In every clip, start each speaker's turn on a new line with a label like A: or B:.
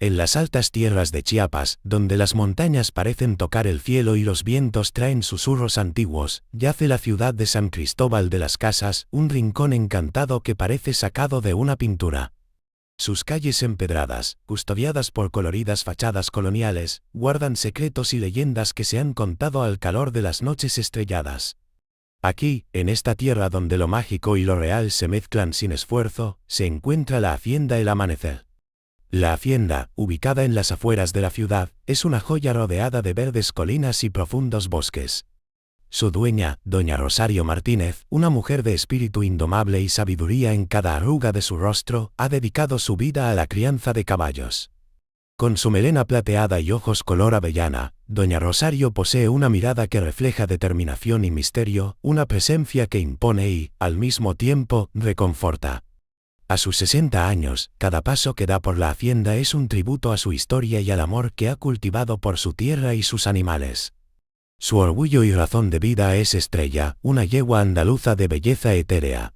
A: En las altas tierras de Chiapas, donde las montañas parecen tocar el cielo y los vientos traen susurros antiguos, yace la ciudad de San Cristóbal de las Casas, un rincón encantado que parece sacado de una pintura. Sus calles empedradas, custodiadas por coloridas fachadas coloniales, guardan secretos y leyendas que se han contado al calor de las noches estrelladas. Aquí, en esta tierra donde lo mágico y lo real se mezclan sin esfuerzo, se encuentra la Hacienda El Amanecer. La hacienda, ubicada en las afueras de la ciudad, es una joya rodeada de verdes colinas y profundos bosques. Su dueña, doña Rosario Martínez, una mujer de espíritu indomable y sabiduría en cada arruga de su rostro, ha dedicado su vida a la crianza de caballos. Con su melena plateada y ojos color avellana, doña Rosario posee una mirada que refleja determinación y misterio, una presencia que impone y, al mismo tiempo, reconforta. A sus 60 años, cada paso que da por la hacienda es un tributo a su historia y al amor que ha cultivado por su tierra y sus animales. Su orgullo y razón de vida es Estrella, una yegua andaluza de belleza etérea.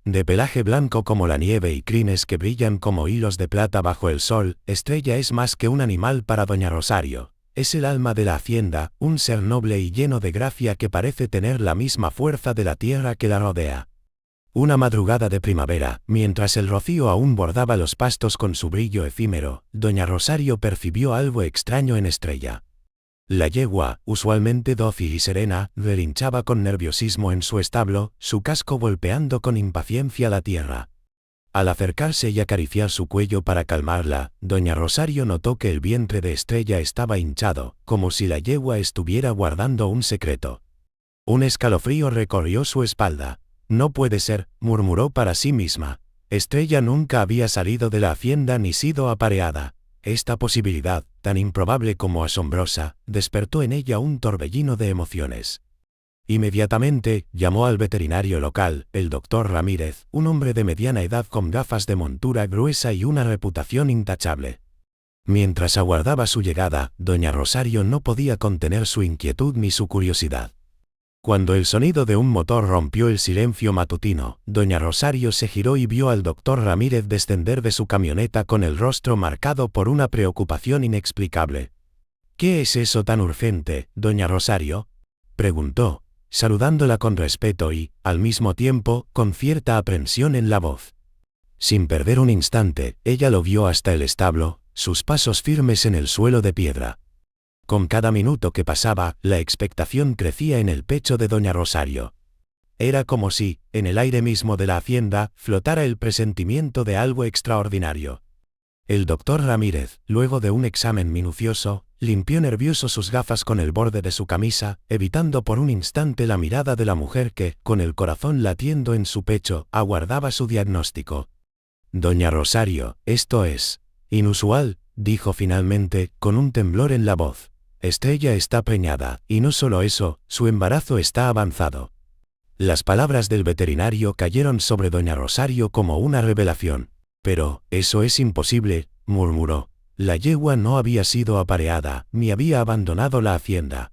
A: De pelaje blanco como la nieve y crines que brillan como hilos de plata bajo el sol, Estrella es más que un animal para doña Rosario. Es el alma de la hacienda, un ser noble y lleno de gracia que parece tener la misma fuerza de la tierra que la rodea. Una madrugada de primavera, mientras el rocío aún bordaba los pastos con su brillo efímero, doña Rosario percibió algo extraño en Estrella. La yegua, usualmente dócil y serena, relinchaba con nerviosismo en su establo, su casco golpeando con impaciencia la tierra. Al acercarse y acariciar su cuello para calmarla, doña Rosario notó que el vientre de Estrella estaba hinchado, como si la yegua estuviera guardando un secreto. Un escalofrío recorrió su espalda. No puede ser, murmuró para sí misma. Estrella nunca había salido de la hacienda ni sido apareada. Esta posibilidad, tan improbable como asombrosa, despertó en ella un torbellino de emociones. Inmediatamente, llamó al veterinario local, el doctor Ramírez, un hombre de mediana edad con gafas de montura gruesa y una reputación intachable. Mientras aguardaba su llegada, doña Rosario no podía contener su inquietud ni su curiosidad. Cuando el sonido de un motor rompió el silencio matutino, doña Rosario se giró y vio al doctor Ramírez descender de su camioneta con el rostro marcado por una preocupación inexplicable. «¿Qué es eso tan urgente, doña Rosario?», preguntó, saludándola con respeto y, al mismo tiempo, con cierta aprensión en la voz. Sin perder un instante, ella lo vio hasta el establo, sus pasos firmes en el suelo de piedra. Con cada minuto que pasaba, la expectación crecía en el pecho de doña Rosario. Era como si, en el aire mismo de la hacienda, flotara el presentimiento de algo extraordinario. El doctor Ramírez, luego de un examen minucioso, limpió nervioso sus gafas con el borde de su camisa, evitando por un instante la mirada de la mujer que, con el corazón latiendo en su pecho, aguardaba su diagnóstico. «Doña Rosario, esto es inusual», dijo finalmente, con un temblor en la voz. «Estrella está preñada, y no solo eso, su embarazo está avanzado». Las palabras del veterinario cayeron sobre doña Rosario como una revelación. «Pero, eso es imposible», murmuró. La yegua no había sido apareada, ni había abandonado la hacienda.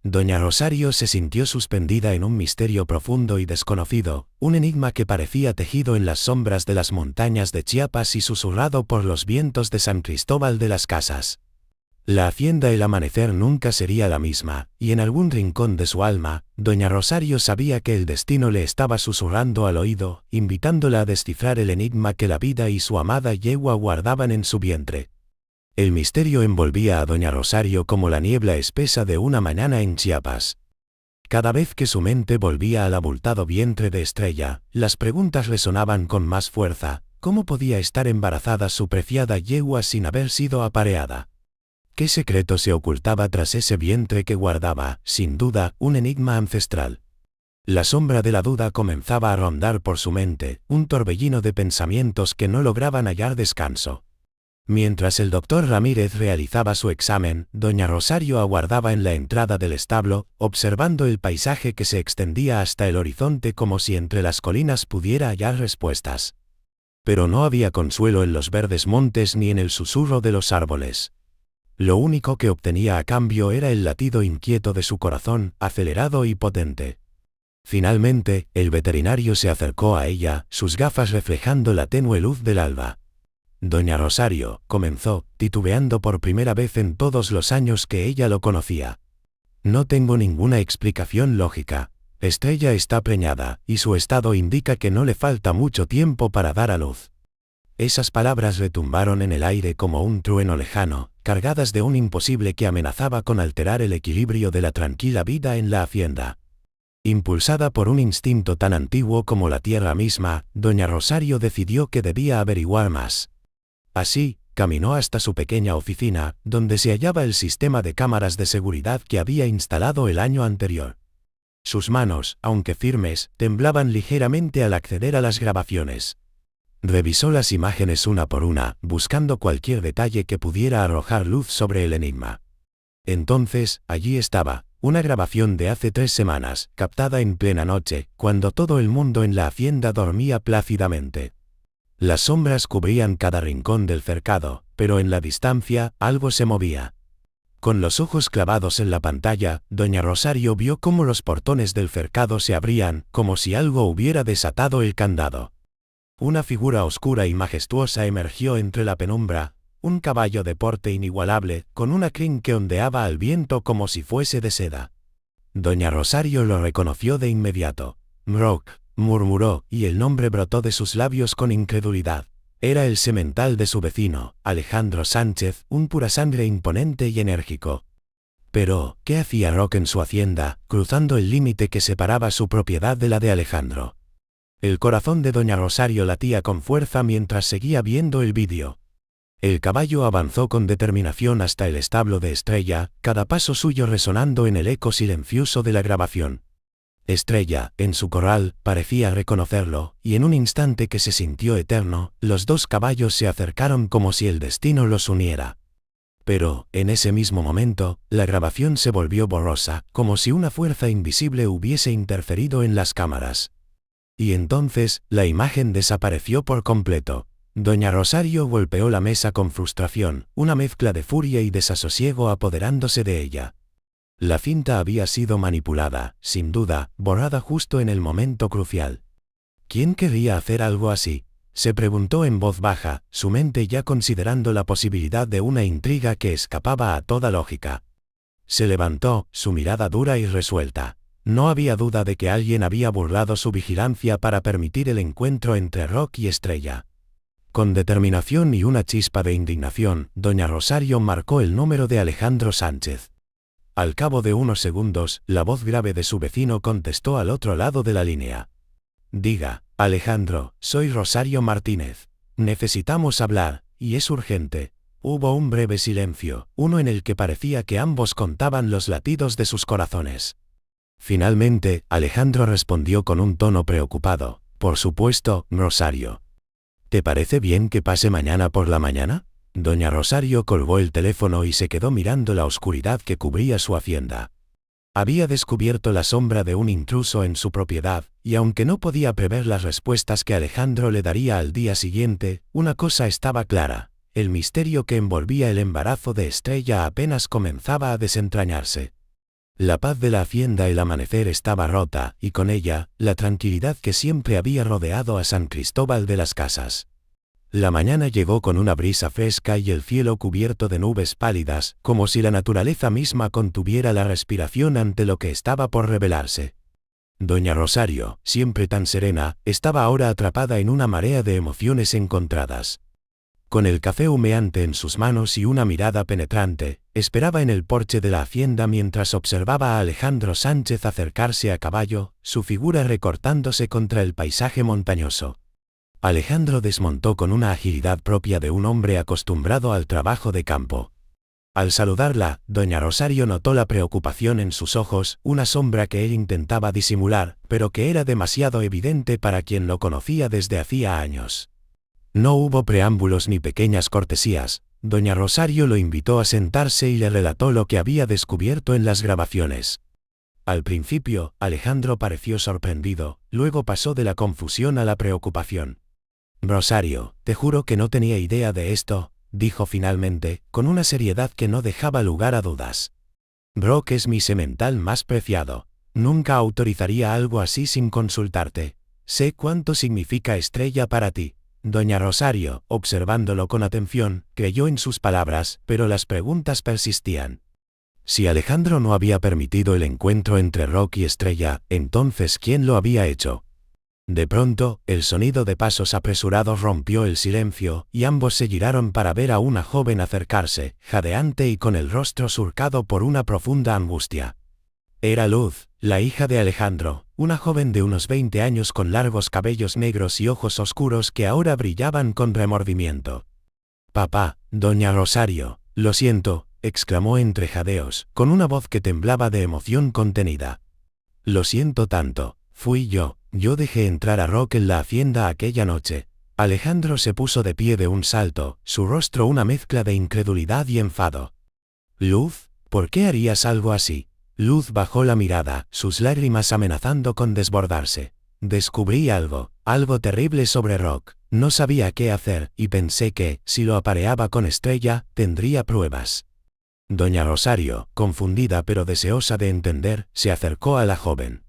A: Doña Rosario se sintió suspendida en un misterio profundo y desconocido, un enigma que parecía tejido en las sombras de las montañas de Chiapas y susurrado por los vientos de San Cristóbal de las Casas. La hacienda El Amanecer nunca sería la misma, y en algún rincón de su alma, doña Rosario sabía que el destino le estaba susurrando al oído, invitándola a descifrar el enigma que la vida y su amada yegua guardaban en su vientre. El misterio envolvía a doña Rosario como la niebla espesa de una mañana en Chiapas. Cada vez que su mente volvía al abultado vientre de Estrella, las preguntas resonaban con más fuerza. ¿Cómo podía estar embarazada su preciada yegua sin haber sido apareada? ¿Qué secreto se ocultaba tras ese vientre que guardaba, sin duda, un enigma ancestral? La sombra de la duda comenzaba a rondar por su mente, un torbellino de pensamientos que no lograban hallar descanso. Mientras el doctor Ramírez realizaba su examen, doña Rosario aguardaba en la entrada del establo, observando el paisaje que se extendía hasta el horizonte como si entre las colinas pudiera hallar respuestas. Pero no había consuelo en los verdes montes ni en el susurro de los árboles. Lo único que obtenía a cambio era el latido inquieto de su corazón, acelerado y potente. Finalmente, el veterinario se acercó a ella, sus gafas reflejando la tenue luz del alba. Doña Rosario, comenzó, titubeando por primera vez en todos los años que ella lo conocía. No tengo ninguna explicación lógica. Estrella está preñada, y su estado indica que no le falta mucho tiempo para dar a luz. Esas palabras retumbaron en el aire como un trueno lejano, cargadas de un imposible que amenazaba con alterar el equilibrio de la tranquila vida en la hacienda. Impulsada por un instinto tan antiguo como la tierra misma, doña Rosario decidió que debía averiguar más. Así, caminó hasta su pequeña oficina, donde se hallaba el sistema de cámaras de seguridad que había instalado el año anterior. Sus manos, aunque firmes, temblaban ligeramente al acceder a las grabaciones. Revisó las imágenes una por una, buscando cualquier detalle que pudiera arrojar luz sobre el enigma. Entonces, allí estaba, una grabación de hace 3 semanas, captada en plena noche, cuando todo el mundo en la hacienda dormía plácidamente. Las sombras cubrían cada rincón del cercado, pero en la distancia, algo se movía. Con los ojos clavados en la pantalla, doña Rosario vio cómo los portones del cercado se abrían, como si algo hubiera desatado el candado. Una figura oscura y majestuosa emergió entre la penumbra, un caballo de porte inigualable, con una crin que ondeaba al viento como si fuese de seda. Doña Rosario lo reconoció de inmediato. «Mroc», murmuró, y el nombre brotó de sus labios con incredulidad. Era el semental de su vecino, Alejandro Sánchez, un purasangre imponente y enérgico. Pero, ¿qué hacía Roc en su hacienda, cruzando el límite que separaba su propiedad de la de Alejandro? El corazón de doña Rosario latía con fuerza mientras seguía viendo el vídeo. El caballo avanzó con determinación hasta el establo de Estrella, cada paso suyo resonando en el eco silencioso de la grabación. Estrella, en su corral, parecía reconocerlo, y en un instante que se sintió eterno, los 2 caballos se acercaron como si el destino los uniera. Pero, en ese mismo momento, la grabación se volvió borrosa, como si una fuerza invisible hubiese interferido en las cámaras. Y entonces, la imagen desapareció por completo. Doña Rosario golpeó la mesa con frustración, una mezcla de furia y desasosiego apoderándose de ella. La cinta había sido manipulada, sin duda, borrada justo en el momento crucial. ¿Quién querría hacer algo así?, se preguntó en voz baja, su mente ya considerando la posibilidad de una intriga que escapaba a toda lógica. Se levantó, su mirada dura y resuelta. No había duda de que alguien había burlado su vigilancia para permitir el encuentro entre Roc y Estrella. Con determinación y una chispa de indignación, doña Rosario marcó el número de Alejandro Sánchez. Al cabo de unos segundos, la voz grave de su vecino contestó al otro lado de la línea. «Diga, Alejandro, soy Rosario Martínez. Necesitamos hablar, y es urgente». Hubo un breve silencio, uno en el que parecía que ambos contaban los latidos de sus corazones. Finalmente, Alejandro respondió con un tono preocupado. «Por supuesto, Rosario». «¿Te parece bien que pase mañana por la mañana?» Doña Rosario colgó el teléfono y se quedó mirando la oscuridad que cubría su hacienda. Había descubierto la sombra de un intruso en su propiedad, y aunque no podía prever las respuestas que Alejandro le daría al día siguiente, una cosa estaba clara: el misterio que envolvía el embarazo de Estrella apenas comenzaba a desentrañarse. La paz de la hacienda al amanecer estaba rota, y con ella, la tranquilidad que siempre había rodeado a San Cristóbal de las Casas. La mañana llegó con una brisa fresca y el cielo cubierto de nubes pálidas, como si la naturaleza misma contuviera la respiración ante lo que estaba por revelarse. Doña Rosario, siempre tan serena, estaba ahora atrapada en una marea de emociones encontradas. Con el café humeante en sus manos y una mirada penetrante, esperaba en el porche de la hacienda mientras observaba a Alejandro Sánchez acercarse a caballo, su figura recortándose contra el paisaje montañoso. Alejandro desmontó con una agilidad propia de un hombre acostumbrado al trabajo de campo. Al saludarla, doña Rosario notó la preocupación en sus ojos, una sombra que él intentaba disimular, pero que era demasiado evidente para quien lo conocía desde hacía años. No hubo preámbulos ni pequeñas cortesías. Doña Rosario lo invitó a sentarse y le relató lo que había descubierto en las grabaciones. Al principio, Alejandro pareció sorprendido, luego pasó de la confusión a la preocupación. «Rosario, te juro que no tenía idea de esto», dijo finalmente, con una seriedad que no dejaba lugar a dudas. «Roc es mi semental más preciado. Nunca autorizaría algo así sin consultarte. Sé cuánto significa Estrella para ti. Doña Rosario, observándolo con atención, creyó en sus palabras, pero las preguntas persistían. Si Alejandro no había permitido el encuentro entre Rock y Estrella, entonces ¿quién lo había hecho? De pronto, el sonido de pasos apresurados rompió el silencio, y ambos se giraron para ver a una joven acercarse, jadeante y con el rostro surcado por una profunda angustia. Era Luz, la hija de Alejandro, una joven de unos 20 años con largos cabellos negros y ojos oscuros que ahora brillaban con remordimiento. «Papá, doña Rosario, lo siento», exclamó entre jadeos, con una voz que temblaba de emoción contenida. «Lo siento tanto, fui yo dejé entrar a Rock en la hacienda aquella noche». Alejandro se puso de pie de un salto, su rostro una mezcla de incredulidad y enfado. «Luz, ¿por qué harías algo así?» Luz bajó la mirada, sus lágrimas amenazando con desbordarse. «Descubrí algo terrible sobre Rock. No sabía qué hacer, y pensé que, si lo apareaba con Estrella, tendría pruebas». Doña Rosario, confundida pero deseosa de entender, se acercó a la joven.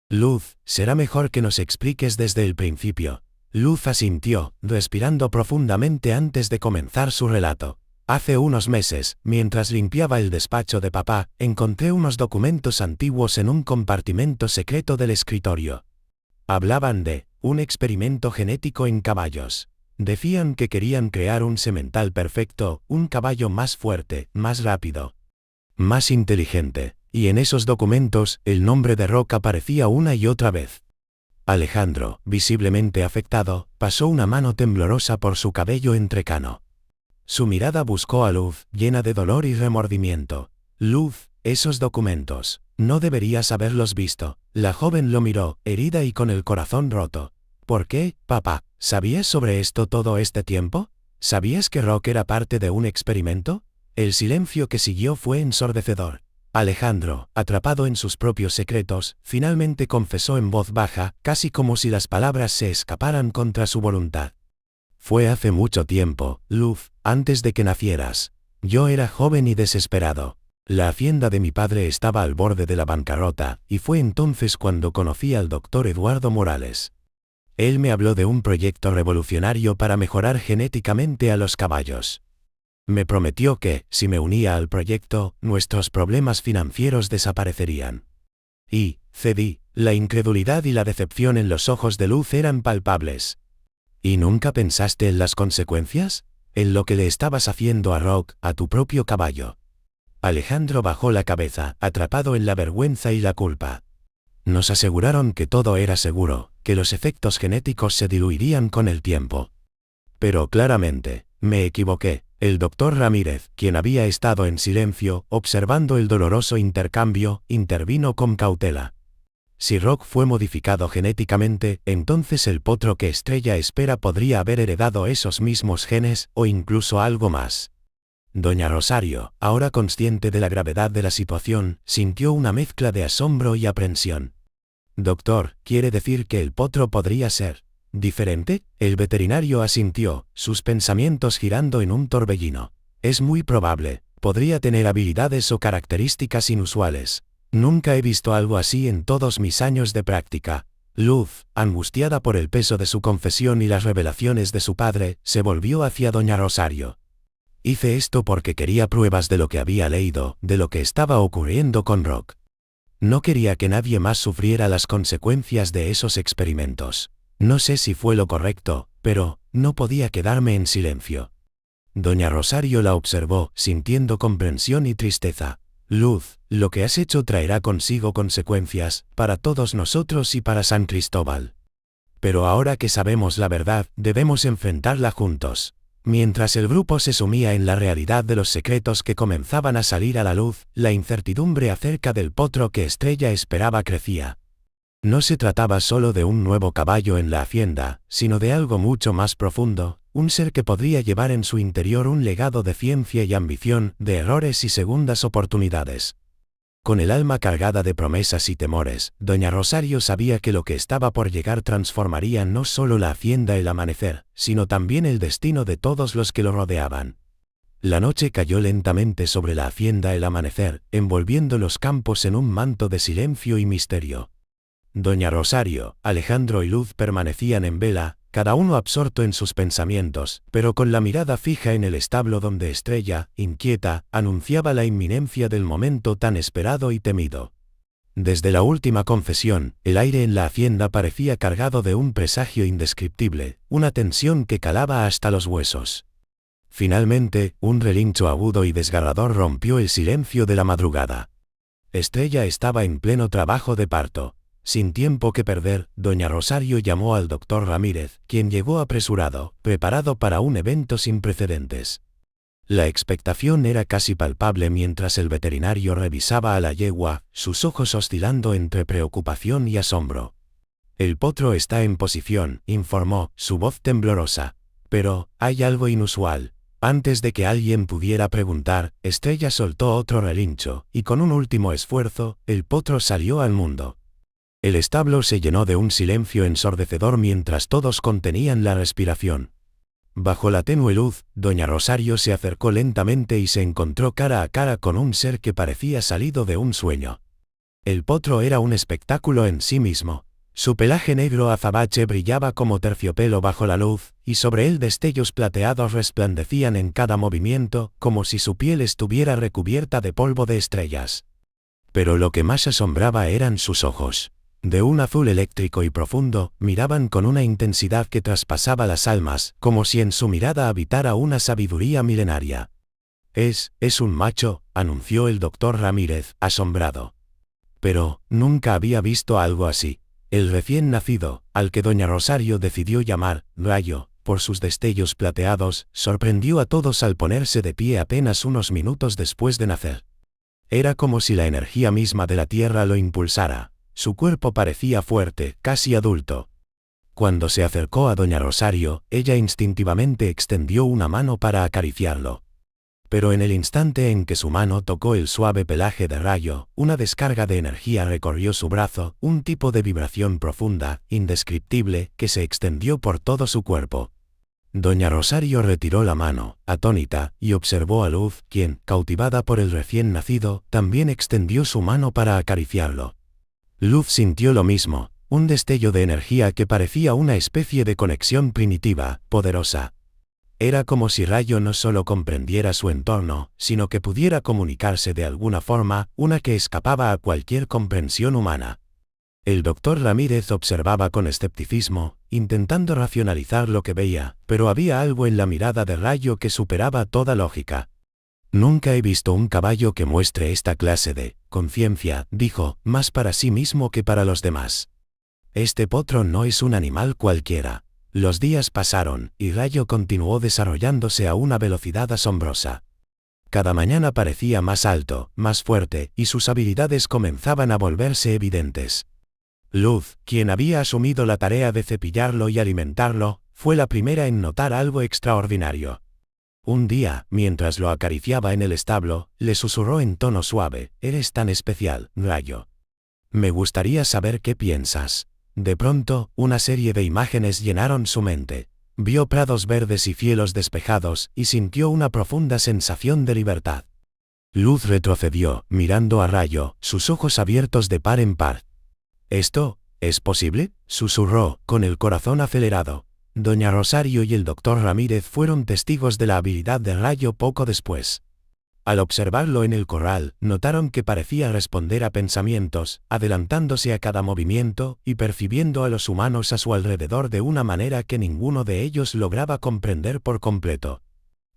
A: «Luz, será mejor que nos expliques desde el principio». Luz asintió, respirando profundamente antes de comenzar su relato. «Hace unos meses, mientras limpiaba el despacho de papá, encontré unos documentos antiguos en un compartimento secreto del escritorio. Hablaban de un experimento genético en caballos. Decían que querían crear un semental perfecto, un caballo más fuerte, más rápido, más inteligente. Y en esos documentos, el nombre de Rock aparecía una y otra vez». Alejandro, visiblemente afectado, pasó una mano temblorosa por su cabello entrecano. Su mirada buscó a Luz, llena de dolor y remordimiento. «Luz, esos documentos, no deberías haberlos visto». La joven lo miró, herida y con el corazón roto. «¿Por qué, papá? ¿Sabías sobre esto todo este tiempo? ¿Sabías que Rock era parte de un experimento?». El silencio que siguió fue ensordecedor. Alejandro, atrapado en sus propios secretos, finalmente confesó en voz baja, casi como si las palabras se escaparan contra su voluntad. «Fue hace mucho tiempo, Luz, antes de que nacieras. Yo era joven y desesperado. La hacienda de mi padre estaba al borde de la bancarrota, y fue entonces cuando conocí al doctor Eduardo Morales. Él me habló de un proyecto revolucionario para mejorar genéticamente a los caballos. Me prometió que, si me unía al proyecto, nuestros problemas financieros desaparecerían. Y cedí. La incredulidad y la decepción en los ojos de Luz eran palpables. «¿Y nunca pensaste en las consecuencias? En lo que le estabas haciendo a Rock, a tu propio caballo». Alejandro bajó la cabeza, atrapado en la vergüenza y la culpa. «Nos aseguraron que todo era seguro, que los efectos genéticos se diluirían con el tiempo. Pero claramente, me equivoqué». El doctor Ramírez, quien había estado en silencio, observando el doloroso intercambio, intervino con cautela. «Si Rock fue modificado genéticamente, entonces el potro que Estrella espera podría haber heredado esos mismos genes, o incluso algo más». Doña Rosario, ahora consciente de la gravedad de la situación, sintió una mezcla de asombro y aprensión. «Doctor, ¿quiere decir que el potro podría ser diferente?». El veterinario asintió, sus pensamientos girando en un torbellino. «Es muy probable, podría tener habilidades o características inusuales. Nunca he visto algo así en todos mis años de práctica». Luz, angustiada por el peso de su confesión y las revelaciones de su padre, se volvió hacia doña Rosario. «Hice esto porque quería pruebas de lo que había leído, de lo que estaba ocurriendo con Rock. No quería que nadie más sufriera las consecuencias de esos experimentos. No sé si fue lo correcto, pero no podía quedarme en silencio». Doña Rosario la observó, sintiendo comprensión y tristeza. «Luz, lo que has hecho traerá consigo consecuencias, para todos nosotros y para San Cristóbal. Pero ahora que sabemos la verdad, debemos enfrentarla juntos». Mientras el grupo se sumía en la realidad de los secretos que comenzaban a salir a la luz, la incertidumbre acerca del potro que Estrella esperaba crecía. No se trataba solo de un nuevo caballo en la hacienda, sino de algo mucho más profundo, un ser que podría llevar en su interior un legado de ciencia y ambición, de errores y segundas oportunidades. Con el alma cargada de promesas y temores, doña Rosario sabía que lo que estaba por llegar transformaría no solo la hacienda El Amanecer, sino también el destino de todos los que lo rodeaban. La noche cayó lentamente sobre la hacienda El Amanecer, envolviendo los campos en un manto de silencio y misterio. Doña Rosario, Alejandro y Luz permanecían en vela, cada uno absorto en sus pensamientos, pero con la mirada fija en el establo donde Estrella, inquieta, anunciaba la inminencia del momento tan esperado y temido. Desde la última confesión, el aire en la hacienda parecía cargado de un presagio indescriptible, una tensión que calaba hasta los huesos. Finalmente, un relincho agudo y desgarrador rompió el silencio de la madrugada. Estrella estaba en pleno trabajo de parto. Sin tiempo que perder, doña Rosario llamó al doctor Ramírez, quien llegó apresurado, preparado para un evento sin precedentes. La expectación era casi palpable mientras el veterinario revisaba a la yegua, sus ojos oscilando entre preocupación y asombro. «El potro está en posición», informó, su voz temblorosa. «Pero, hay algo inusual». Antes de que alguien pudiera preguntar, Estrella soltó otro relincho, y con un último esfuerzo, el potro salió al mundo. El establo se llenó de un silencio ensordecedor mientras todos contenían la respiración. Bajo la tenue luz, doña Rosario se acercó lentamente y se encontró cara a cara con un ser que parecía salido de un sueño. El potro era un espectáculo en sí mismo. Su pelaje negro azabache brillaba como terciopelo bajo la luz, y sobre él destellos plateados resplandecían en cada movimiento, como si su piel estuviera recubierta de polvo de estrellas. Pero lo que más asombraba eran sus ojos. De un azul eléctrico y profundo, miraban con una intensidad que traspasaba las almas, como si en su mirada habitara una sabiduría milenaria. Es un macho», anunció el doctor Ramírez, asombrado. Pero, nunca había visto algo así. El recién nacido, al que doña Rosario decidió llamar Rayo, por sus destellos plateados, sorprendió a todos al ponerse de pie apenas unos minutos después de nacer. Era como si la energía misma de la tierra lo impulsara. Su cuerpo parecía fuerte, casi adulto. Cuando se acercó a doña Rosario, ella instintivamente extendió una mano para acariciarlo. Pero en el instante en que su mano tocó el suave pelaje de Rayo, una descarga de energía recorrió su brazo, un tipo de vibración profunda, indescriptible, que se extendió por todo su cuerpo. Doña Rosario retiró la mano, atónita, y observó a Luz, quien, cautivada por el recién nacido, también extendió su mano para acariciarlo. Luz sintió lo mismo, un destello de energía que parecía una especie de conexión primitiva, poderosa. Era como si Rayo no solo comprendiera su entorno, sino que pudiera comunicarse de alguna forma, una que escapaba a cualquier comprensión humana. El doctor Ramírez observaba con escepticismo, intentando racionalizar lo que veía, pero había algo en la mirada de Rayo que superaba toda lógica. «Nunca he visto un caballo que muestre esta clase de conciencia», dijo, más para sí mismo que para los demás. «Este potro no es un animal cualquiera». Los días pasaron, y Rayo continuó desarrollándose a una velocidad asombrosa. Cada mañana parecía más alto, más fuerte, y sus habilidades comenzaban a volverse evidentes. Luz, quien había asumido la tarea de cepillarlo y alimentarlo, fue la primera en notar algo extraordinario. Un día, mientras lo acariciaba en el establo, le susurró en tono suave: «Eres tan especial, Rayo. Me gustaría saber qué piensas». De pronto, una serie de imágenes llenaron su mente. Vio prados verdes y cielos despejados, y sintió una profunda sensación de libertad. Luz retrocedió, mirando a Rayo, sus ojos abiertos de par en par. «¿Esto es posible?», susurró, con el corazón acelerado. Doña Rosario y el doctor Ramírez fueron testigos de la habilidad de Rayo poco después. Al observarlo en el corral, notaron que parecía responder a pensamientos, adelantándose a cada movimiento, y percibiendo a los humanos a su alrededor de una manera que ninguno de ellos lograba comprender por completo.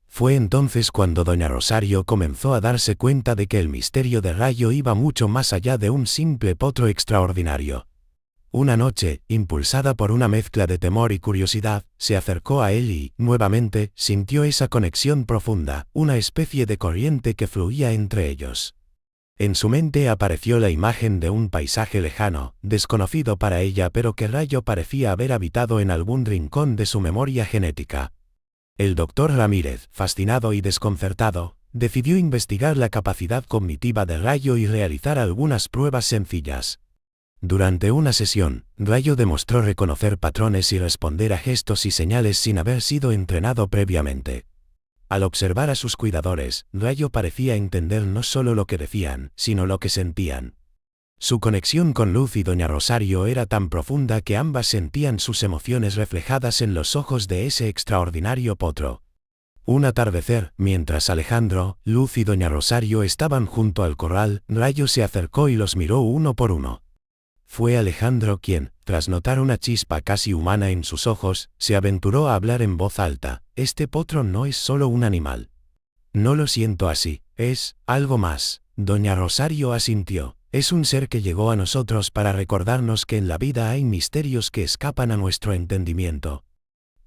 A: Fue entonces cuando doña Rosario comenzó a darse cuenta de que el misterio de Rayo iba mucho más allá de un simple potro extraordinario. Una noche, impulsada por una mezcla de temor y curiosidad, se acercó a él y, nuevamente, sintió esa conexión profunda, una especie de corriente que fluía entre ellos. En su mente apareció la imagen de un paisaje lejano, desconocido para ella, pero que Rayo parecía haber habitado en algún rincón de su memoria genética. El doctor Ramírez, fascinado y desconcertado, decidió investigar la capacidad cognitiva de Rayo y realizar algunas pruebas sencillas. Durante una sesión, Rayo demostró reconocer patrones y responder a gestos y señales sin haber sido entrenado previamente. Al observar a sus cuidadores, Rayo parecía entender no solo lo que decían, sino lo que sentían. Su conexión con Luz y doña Rosario era tan profunda que ambas sentían sus emociones reflejadas en los ojos de ese extraordinario potro. Un atardecer, mientras Alejandro, Luz y doña Rosario estaban junto al corral, Rayo se acercó y los miró uno por uno. Fue Alejandro quien, tras notar una chispa casi humana en sus ojos, se aventuró a hablar en voz alta: «Este potro no es solo un animal. No lo siento así, es algo más». Doña Rosario asintió: «Es un ser que llegó a nosotros para recordarnos que en la vida hay misterios que escapan a nuestro entendimiento.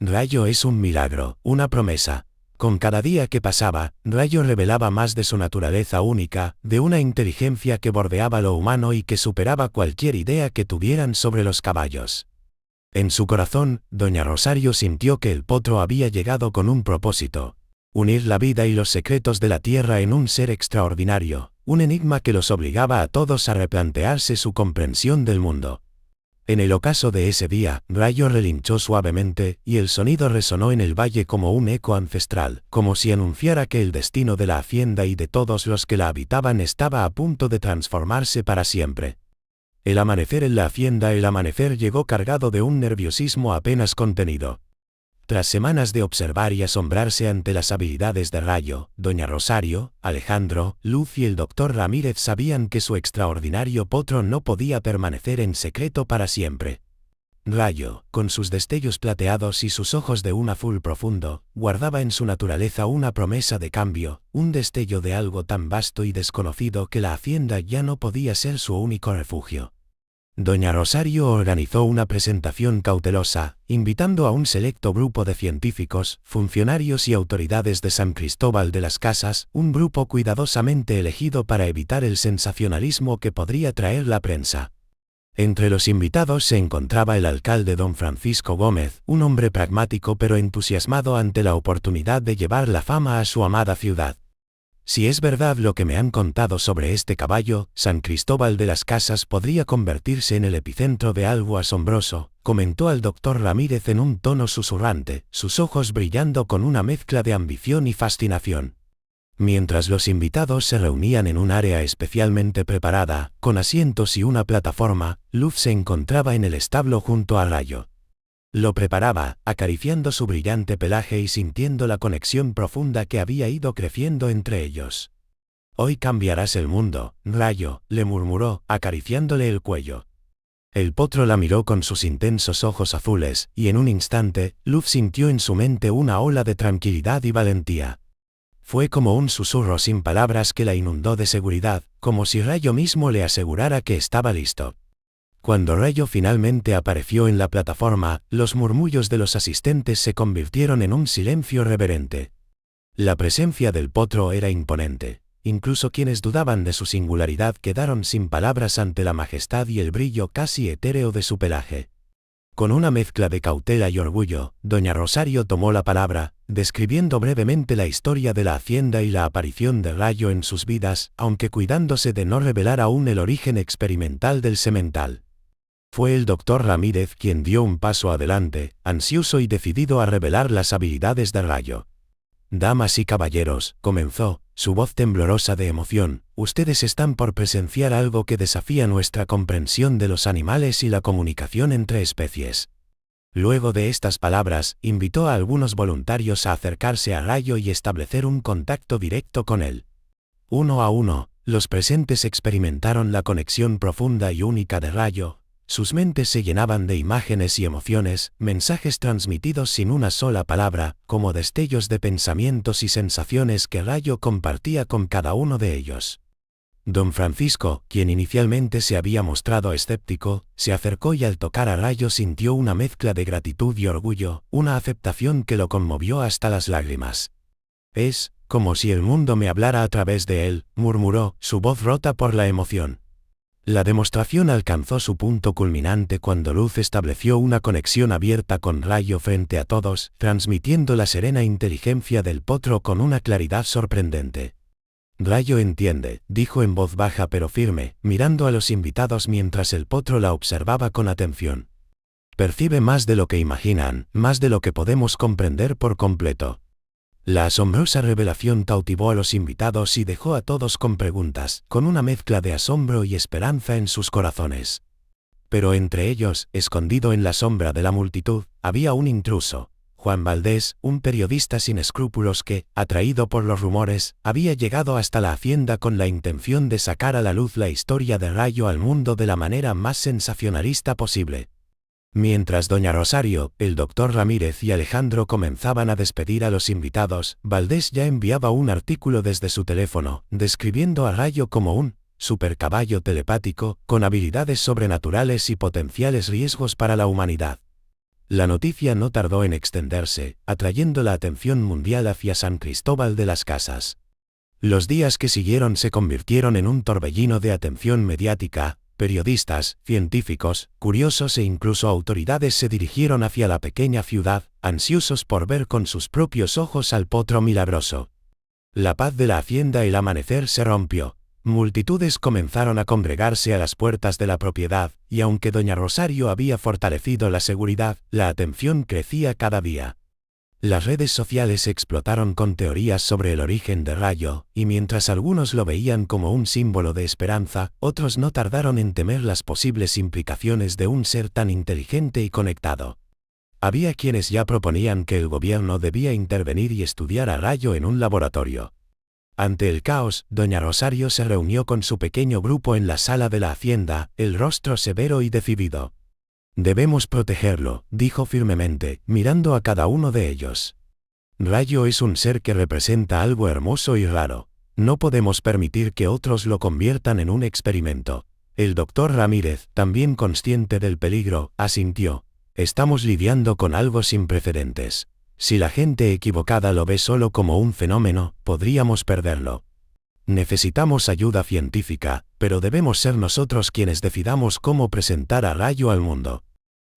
A: Rayo es un milagro, una promesa». Con cada día que pasaba, Rayo revelaba más de su naturaleza única, de una inteligencia que bordeaba lo humano y que superaba cualquier idea que tuvieran sobre los caballos. En su corazón, doña Rosario sintió que el potro había llegado con un propósito: unir la vida y los secretos de la tierra en un ser extraordinario, un enigma que los obligaba a todos a replantearse su comprensión del mundo. En el ocaso de ese día, Rayo relinchó suavemente, y el sonido resonó en el valle como un eco ancestral, como si anunciara que el destino de la hacienda y de todos los que la habitaban estaba a punto de transformarse para siempre. El amanecer en la hacienda. El amanecer llegó cargado de un nerviosismo apenas contenido. Tras semanas de observar y asombrarse ante las habilidades de Rayo, doña Rosario, Alejandro, Luz y el doctor Ramírez sabían que su extraordinario potro no podía permanecer en secreto para siempre. Rayo, con sus destellos plateados y sus ojos de un azul profundo, guardaba en su naturaleza una promesa de cambio, un destello de algo tan vasto y desconocido que la hacienda ya no podía ser su único refugio. Doña Rosario organizó una presentación cautelosa, invitando a un selecto grupo de científicos, funcionarios y autoridades de San Cristóbal de las Casas, un grupo cuidadosamente elegido para evitar el sensacionalismo que podría traer la prensa. Entre los invitados se encontraba el alcalde don Francisco Gómez, un hombre pragmático pero entusiasmado ante la oportunidad de llevar la fama a su amada ciudad. «Si es verdad lo que me han contado sobre este caballo, San Cristóbal de las Casas podría convertirse en el epicentro de algo asombroso», comentó al doctor Ramírez en un tono susurrante, sus ojos brillando con una mezcla de ambición y fascinación. Mientras los invitados se reunían en un área especialmente preparada, con asientos y una plataforma, Luz se encontraba en el establo junto a Rayo. Lo preparaba, acariciando su brillante pelaje y sintiendo la conexión profunda que había ido creciendo entre ellos. «Hoy cambiarás el mundo, Rayo», le murmuró, acariciándole el cuello. El potro la miró con sus intensos ojos azules, y en un instante, Luz sintió en su mente una ola de tranquilidad y valentía. Fue como un susurro sin palabras que la inundó de seguridad, como si Rayo mismo le asegurara que estaba listo. Cuando Rayo finalmente apareció en la plataforma, los murmullos de los asistentes se convirtieron en un silencio reverente. La presencia del potro era imponente. Incluso quienes dudaban de su singularidad quedaron sin palabras ante la majestad y el brillo casi etéreo de su pelaje. Con una mezcla de cautela y orgullo, doña Rosario tomó la palabra, describiendo brevemente la historia de la hacienda y la aparición de Rayo en sus vidas, aunque cuidándose de no revelar aún el origen experimental del semental. Fue el doctor Ramírez quien dio un paso adelante, ansioso y decidido a revelar las habilidades de Rayo. «Damas y caballeros», comenzó, su voz temblorosa de emoción, «ustedes están por presenciar algo que desafía nuestra comprensión de los animales y la comunicación entre especies». Luego de estas palabras, invitó a algunos voluntarios a acercarse a Rayo y establecer un contacto directo con él. Uno a uno, los presentes experimentaron la conexión profunda y única de Rayo. Sus mentes se llenaban de imágenes y emociones, mensajes transmitidos sin una sola palabra, como destellos de pensamientos y sensaciones que Rayo compartía con cada uno de ellos. Don Francisco, quien inicialmente se había mostrado escéptico, se acercó y al tocar a Rayo sintió una mezcla de gratitud y orgullo, una aceptación que lo conmovió hasta las lágrimas. «Es como si el mundo me hablara a través de él», murmuró, su voz rota por la emoción. La demostración alcanzó su punto culminante cuando Luz estableció una conexión abierta con Rayo frente a todos, transmitiendo la serena inteligencia del potro con una claridad sorprendente. «Rayo entiende», dijo en voz baja pero firme, mirando a los invitados mientras el potro la observaba con atención. «Percibe más de lo que imaginan, más de lo que podemos comprender por completo. La asombrosa revelación cautivó a los invitados y dejó a todos con preguntas, con una mezcla de asombro y esperanza en sus corazones. Pero entre ellos, escondido en la sombra de la multitud, había un intruso. Juan Valdés, un periodista sin escrúpulos que, atraído por los rumores, había llegado hasta la hacienda con la intención de sacar a la luz la historia de Rayo al mundo de la manera más sensacionalista posible. Mientras doña Rosario, el doctor Ramírez y Alejandro comenzaban a despedir a los invitados, Valdés ya enviaba un artículo desde su teléfono, describiendo a Rayo como un supercaballo telepático, con habilidades sobrenaturales y potenciales riesgos para la humanidad. La noticia no tardó en extenderse, atrayendo la atención mundial hacia San Cristóbal de las Casas. Los días que siguieron se convirtieron en un torbellino de atención mediática. Periodistas, científicos, curiosos e incluso autoridades se dirigieron hacia la pequeña ciudad, ansiosos por ver con sus propios ojos al potro milagroso. La paz de la hacienda y el amanecer se rompió. Multitudes comenzaron a congregarse a las puertas de la propiedad, y aunque doña Rosario había fortalecido la seguridad, la atención crecía cada día. Las redes sociales explotaron con teorías sobre el origen de Rayo, y mientras algunos lo veían como un símbolo de esperanza, otros no tardaron en temer las posibles implicaciones de un ser tan inteligente y conectado. Había quienes ya proponían que el gobierno debía intervenir y estudiar a Rayo en un laboratorio. Ante el caos, doña Rosario se reunió con su pequeño grupo en la sala de la hacienda, el rostro severo y decidido. «Debemos protegerlo», dijo firmemente, mirando a cada uno de ellos. «Rayo es un ser que representa algo hermoso y raro. No podemos permitir que otros lo conviertan en un experimento». El doctor Ramírez, también consciente del peligro, asintió. «Estamos lidiando con algo sin precedentes. Si la gente equivocada lo ve solo como un fenómeno, podríamos perderlo. Necesitamos ayuda científica, pero debemos ser nosotros quienes decidamos cómo presentar a Rayo al mundo».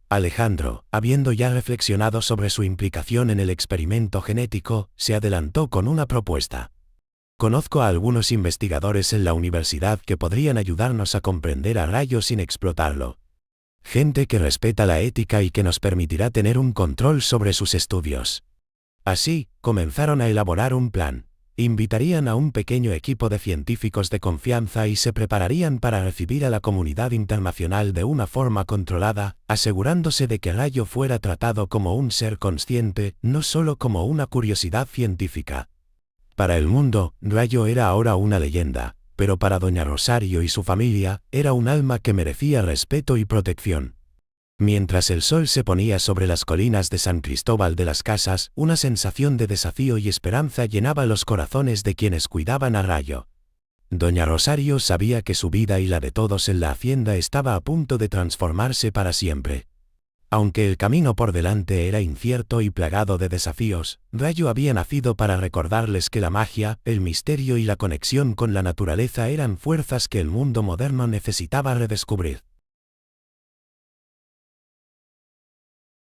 A: Alejandro, habiendo ya reflexionado sobre su implicación en el experimento genético, se adelantó con una propuesta. «Conozco a algunos investigadores en la universidad que podrían ayudarnos a comprender a Rayo sin explotarlo. Gente que respeta la ética y que nos permitirá tener un control sobre sus estudios». Así, comenzaron a elaborar un plan. Invitarían a un pequeño equipo de científicos de confianza y se prepararían para recibir a la comunidad internacional de una forma controlada, asegurándose de que Rayo fuera tratado como un ser consciente, no solo como una curiosidad científica. Para el mundo, Rayo era ahora una leyenda, pero para doña Rosario y su familia, era un alma que merecía respeto y protección. Mientras el sol se ponía sobre las colinas de San Cristóbal de las Casas, una sensación de desafío y esperanza llenaba los corazones de quienes cuidaban a Rayo. Doña Rosario sabía que su vida y la de todos en la hacienda estaba a punto de transformarse para siempre. Aunque el camino por delante era incierto y plagado de desafíos, Rayo había nacido para recordarles que la magia, el misterio y la conexión con la naturaleza eran fuerzas que el mundo moderno necesitaba redescubrir.